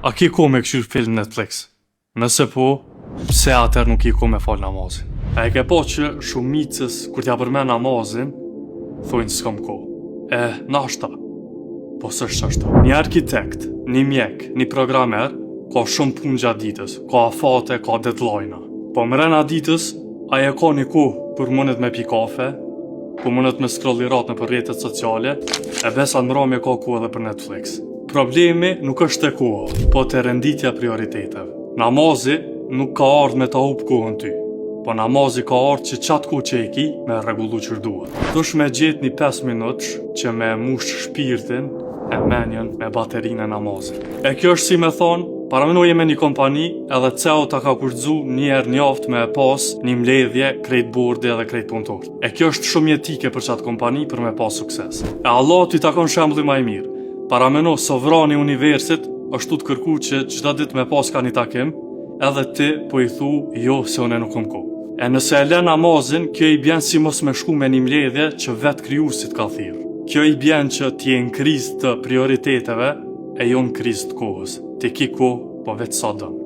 A ki ko me këshyr film Netflix? Nëse po, pse atër nuk ki ko me fal namazin? A e ke po që shumicës kur t'ja përmen namazin, thojnë s'kam ko. Nashta, po s'është ashtu. Një arkitekt, një mjek, një programer, ka shumë punë gjatë ditës, ka afate, ka deadline-a. Po mrena ditës, a e ka një kohë për mundet me pi kafe, për mundet me scrollirat në për rrjetet sociale, e besa në mramje ka kohë edhe për Netflix. Problemi nuk është e koha, po të renditja prioriteteve. Namazi nuk ka ardhë me ta up kohën ty, po namazi ka ardhë që qatë kohë që e ki me rregullu që duhet. Dush me gjetë një 5 minutsh që me mush shpirtin e menjen me baterinë e namazit. E kjo është si me thonë, paramendoj me një kompani edhe CEO ta ka kurzu njerë njaftë me pas një mbledhje krejt bordi edhe krejt punëtor. E kjo është shumë jetike për qatë kompani për me pas sukses. E Allah ty takon shembulli ma i mirë. Parameno sovrani universit është të kërku që çdo ditë me pas ka një takim, edhe ti po i thu jo se une nuk kom kohë. E nëse e le namazin, kjo i bjen si mos me shku me një mbledhje që vetë krijuesit ka thirrë. Kjo i bjen që ti je në krizë të prioriteteve e jo në krizë të kohës. Ti ki kohë, po vetë sa dëm.